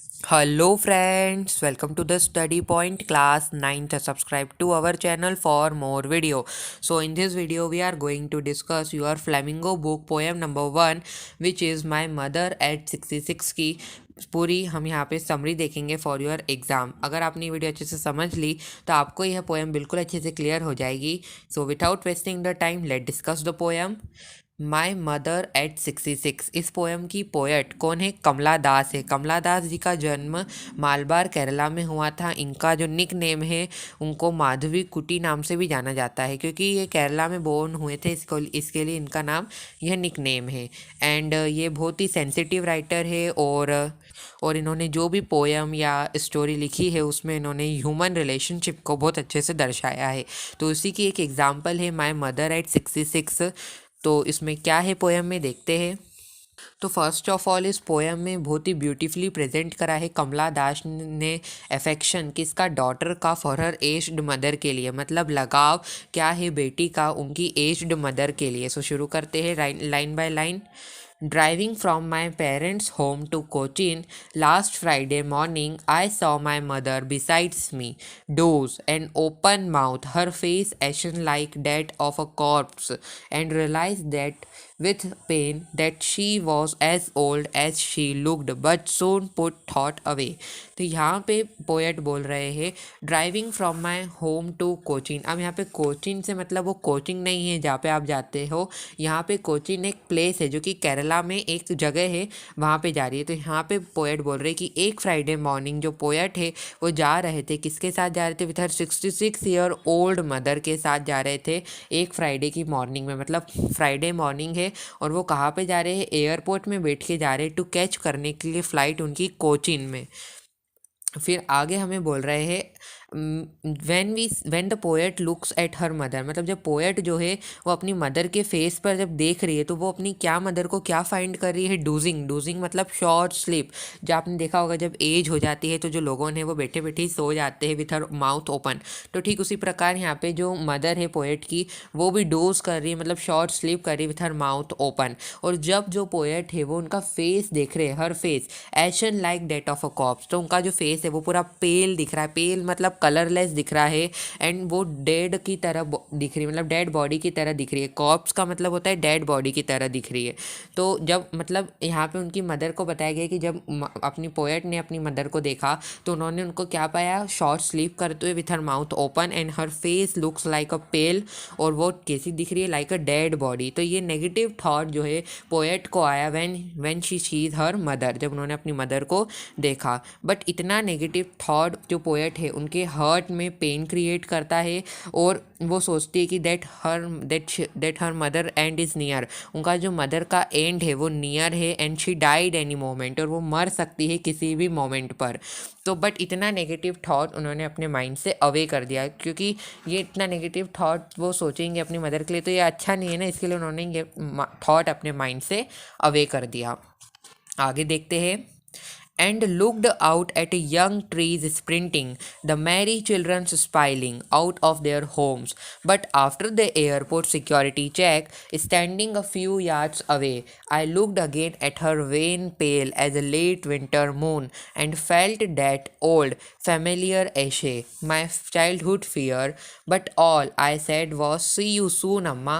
Hello friends, welcome to the study point class 9th. Subscribe to our channel for more video. So in this video we are going to discuss your flamingo book poem number 1 which is my mother at 66 की पूरी हम यहाँ पे summary देखेंगे for your exam. अगर आपने ये video अच्छे से समझ ली तो आपको यह पोएम बिल्कुल अच्छे से क्लियर हो जाएगी। So without wasting the time let discuss the poem. My mother eight 66। इस पोएम की पोएट कौन है? कमला दास है। कमला दास जी का जन्म मालबार केरला में हुआ था। इनका जो निक नेम है उनको माधवी कुटी नाम से भी जाना जाता है क्योंकि ये केरला में बोर्न हुए थे, इसके लिए इनका नाम यह निक नेम है। एंड ये बहुत ही सेंसिटिव राइटर है और इन्होंने जो भी पोएम या स्टोरी लिखी है उसमें इन्होंने ह्यूमन रिलेशनशिप को बहुत अच्छे से दर्शाया है। तो उसी की एक एग्जांपल है माई मदर एट 66। तो इसमें क्या है पोएम में देखते हैं। तो फर्स्ट ऑफ ऑल इस पोएम में बहुत ही ब्यूटीफुली प्रेजेंट करा है कमला दास ने अफेक्शन किसका? डॉटर का फॉर हर एज्ड मदर के लिए, मतलब लगाव क्या है बेटी का उनकी एज्ड मदर के लिए। सो शुरू करते हैं line by line. Driving from my parents' home to Cochin last Friday morning, I saw my mother beside me, dozed and open mouth, her face ashen like that of a corpse, and realized that with pain that she was as old as she looked, but soon put thought away. तो यहाँ पे poet बोल रहे हैं driving from my home to Cochin. अब यहाँ पे कोचिन से मतलब वो कोचिंग नहीं है जहाँ पे आप जाते हो, यहाँ पे कोचिन एक प्लेस है जो कि केरला में एक जगह है, वहाँ पे जा रही है। तो यहाँ पे पोएट बोल रहे हैं कि एक फ्राइडे मॉर्निंग जो पोएट है वो जा रहे थे, किसके साथ जा रहे थे? With her 66 year old mother के साथ जा रहे थे एक फ्राइडे की मॉर्निंग में। मतलब फ्राइडे मॉर्निंग है और वो कहाँ पे जा रहे हैं? एयरपोर्ट में बैठ के जा रहे हैं टू कैच करने के लिए फ़्लाइट उनकी कोचिन में। फिर आगे हमें बोल रहे हैं when the poet looks at her mother, मतलब जब पोएट जो है वो अपनी मदर के फेस पर जब देख रही है तो वो अपनी क्या मदर को क्या फाइंड कर रही है? डूजिंग। डूजिंग मतलब शॉर्ट स्लीप। जो आपने देखा होगा जब एज हो जाती है तो जो लोगों ने वो बैठे बैठे ही सो जाते हैं विथ हर माउथ ओपन। तो ठीक उसी प्रकार यहाँ पे जो मदर है पोएट की वो भी डोज कर रही है, मतलब शॉर्ट स्लीप कर रही है विथ हर माउथ ओपन। और जब जो पोएट है वो उनका फेस देख रहे हैं, हर फेस एशन like that of a corpse, तो उनका जो फेस है वो पूरा पेल दिख रहा है। पेल मतलब कलरलेस दिख रहा है एंड वो डेड की तरह दिख रही है, मतलब डेड बॉडी की तरह दिख रही है। कॉप्स का मतलब होता है डेड बॉडी की तरह दिख रही है। तो जब मतलब यहाँ पे उनकी मदर को बताया गया कि जब अपनी पोएट ने अपनी मदर को देखा तो उन्होंने उनको क्या पाया? शॉर्ट स्लीप करते हुए with her mouth open and her face looks like a pale, और वो कैसी दिख रही है? Like a dead body. तो ये नेगेटिव थॉट जो है पोएट को आया when she sees her mother, जब उन्होंने अपनी मदर को देखा। बट इतना नेगेटिव थॉट जो पोएट है उनके हर्ट में पेन क्रिएट करता है और वो सोचती है कि that her mother and is near, उनका जो मदर का एंड है वो नियर है and she died any moment, और वो मर सकती है किसी भी मोमेंट पर। तो बट इतना नेगेटिव थॉट उन्होंने अपने माइंड से अवे कर दिया, क्योंकि ये इतना नेगेटिव थॉट वो सोचेंगे अपनी मदर के लिए तो ये अच्छा नहीं है ना, इसके लिए उन्होंने ये थॉट अपने माइंड से अवे कर दिया। आगे देखते हैं। And looked out at young trees sprinting, the merry children smiling out of their homes. But after the airport security check, standing a few yards away, I looked again at her wan pale as a late winter moon and felt that old, familiar ashe, my childhood fear. But all I said was, "See you soon, Amma."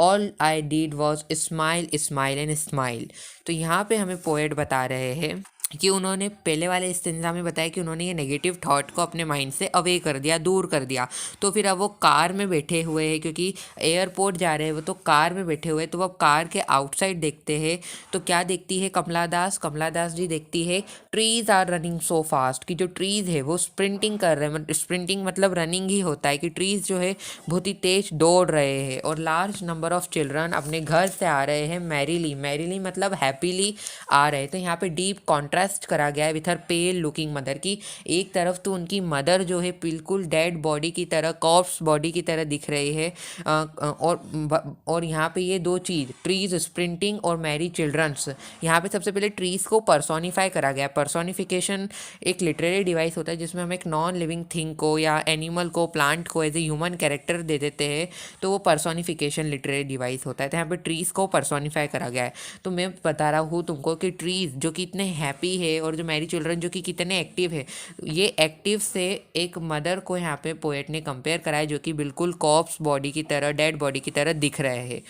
All I did was smile, smile and smile. तो यहाँ पे हमें poet बता रहे हैं कि उन्होंने पहले वाले स्टेंजा में बताया कि उन्होंने ये नेगेटिव थॉट को अपने माइंड से अवे कर दिया, दूर कर दिया। तो फिर अब वो कार में बैठे हुए हैं, क्योंकि एयरपोर्ट जा रहे हैं वो, तो कार में बैठे हुए हैं। तो वो अब कार के आउटसाइड देखते हैं तो क्या देखती है कमला दास जी देखती है trees are running so fast, कि जो ट्रीज़ है वो स्प्रिंटिंग कर रहे हैं। स्प्रिंटिंग मतलब रनिंग ही होता है कि ट्रीज़ जो है बहुत ही तेज दौड़ रहे हैं। और लार्ज नंबर ऑफ चिल्ड्रन अपने घर से आ रहे हैं मैरीली मतलब हैप्पीली आ रहे हैं। तो यहाँ पे डीप कॉन्ट्रास्ट करा गया है with her pale looking mother की। एक तरफ तो उनकी मदर जो है बिल्कुल डेड बॉडी की तरह, कॉर्प्स बॉडी की तरह दिख रही है, और यहाँ पे ये दो चीज़ ट्रीज स्प्रिंटिंग और मैरी चिल्ड्रंस, यहाँ पे सबसे पहले ट्रीज़ को पर्सोनीफाई करा गया। पर्सोनिफिकेशन एक लिटरेरी डिवाइस होता है जिसमें हम एक नॉन लिविंग थिंग को या एनिमल को, प्लांट को एज ए ह्यूमन कैरेक्टर दे देते हैं, तो वो पर्सोनिफिकेशन लिटरेरी डिवाइस होता है। तो यहाँ पे ट्रीज़ को पर्सोनीफाई करा गया है। तो मैं बता रहा हूँ तुमको कि ट्रीज़ जो कि इतने हैप्पी हैप्पी है और जो मैरी चिल्ड्रन जो कि कितने एक्टिव है, ये एक्टिव से एक मदर को यहाँ पे पोएट ने कंपेयर करा है जो कि बिल्कुल कॉप्स बॉडी की तरह, डेड बॉडी की तरह दिख रहे हैं।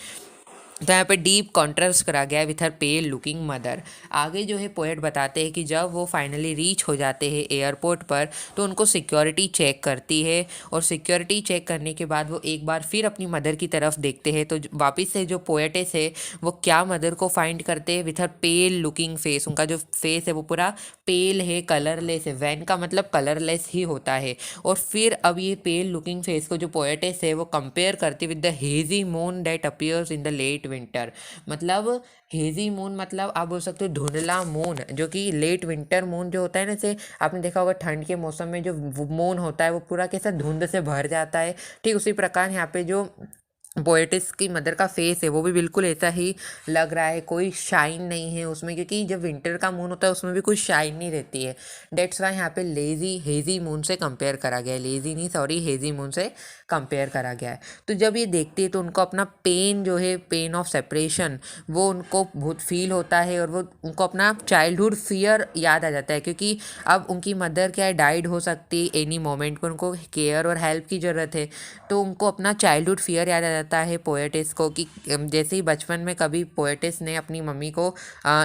तो यहाँ पे डीप कॉन्ट्रास्ट करा गया है with her pale looking mother. आगे जो है पोएट बताते हैं कि जब वो फाइनली रीच हो जाते हैं एयरपोर्ट पर तो उनको सिक्योरिटी चेक करती है और सिक्योरिटी चेक करने के बाद वो एक बार फिर अपनी मदर की तरफ देखते हैं तो वापस से जो पोएटेस है वो क्या मदर को फाइंड करते हैं with her pale looking face. उनका जो फेस है वो पूरा पेल है, कलरलेस है। वैन का मतलब कलरलेस ही होता है। और फिर अब ये पेल लुकिंग फेस को जो पोएटेस है वो कंपेयर करती with the hazy moon that appears in the late winter. मतलब हेजी मून मतलब आप बोल सकते हो धुंधला मून, जो कि लेट विंटर मून जो होता है ना, जैसे आपने देखा होगा ठंड के मौसम में जो मून होता है वो पूरा कैसा धुंध से भर जाता है, ठीक उसी प्रकार यहाँ पे जो पोएटिस की मदर का फेस है वो भी बिल्कुल ऐसा ही लग रहा है, कोई शाइन नहीं है उसमें, क्योंकि जब विंटर का मून होता है उसमें भी कोई शाइन नहीं रहती है। डेट्स वाई यहाँ पे लेजी हेजी मून से कंपेयर करा गया है, लेजी नहीं सॉरी हेजी मून से कंपेयर करा गया है। तो जब ये देखती है तो उनको अपना पेन जो है, पेन ऑफ सेपरेशन, वो उनको बहुत फील होता है और वो उनको अपना चाइल्डहुड फियर याद आ जाता है, क्योंकि अब उनकी मदर क्या है, डाइड हो सकती है एनी मोमेंट पर, उनको केयर और हेल्प की ज़रूरत है। तो उनको अपना चाइल्डहुड फियर याद आ जाता है पोएटिस को कि जैसे ही बचपन में कभी पोएटिस ने अपनी मम्मी को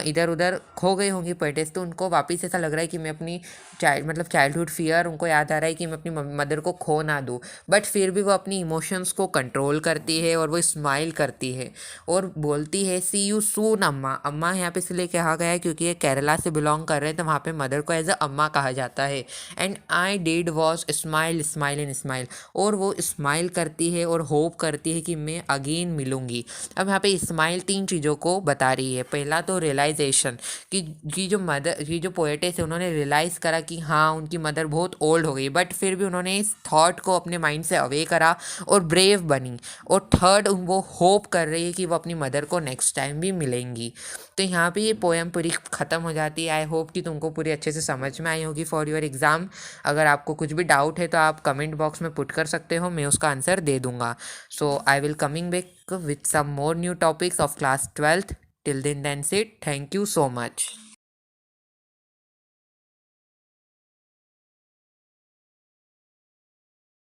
इधर उधर खो गई होंगी पोएटिस, तो उनको वापस ऐसा लग रहा है कि मैं अपनी चाइल्डहुड फियर उनको याद आ रहा है कि मैं अपनी मदर को खो ना दूँ। बट फिर भी वो अपनी इमोशंस को कंट्रोल करती है और वो स्माइल करती है और बोलती है सी यू सून अम्मा। अम्मा यहाँ पे इसलिए कहा गया है क्योंकि ये केरला से बिलोंग कर रहे हैं, तो वहाँ पे मदर को एज अ अम्मा कहा जाता है। And I did was smile smile and smile, और वो स्माइल करती है और होप करती है कि मैं अगेन मिलूंगी। अब यहाँ पे स्माइल तीन चीज़ों को बता रही है। पहला तो रियलाइजेशन कि जो मदर, की जो पोएटेस है, उन्होंने रियलाइज़ करा कि हाँ उनकी मदर बहुत ओल्ड हो गई, बट फिर भी उन्होंने इस थॉट को अपने माइंड से अवे करा और ब्रेव बनी। और थर्ड, वो होप कर रही है कि वो अपनी मदर को नेक्स्ट टाइम भी मिलेंगी। तो यहाँ पे ये पोएम पूरी ख़त्म हो जाती है। आई होप कि तुमको पूरी अच्छे से समझ में आई होगी फॉर योर एग्ज़ाम। अगर आपको कुछ भी डाउट है तो आप कमेंट बॉक्स में पुट कर सकते हो, मैं उसका आंसर दे दूंगा। So I will coming back with some more new topics of class 12th। Till then से थैंक यू सो मच।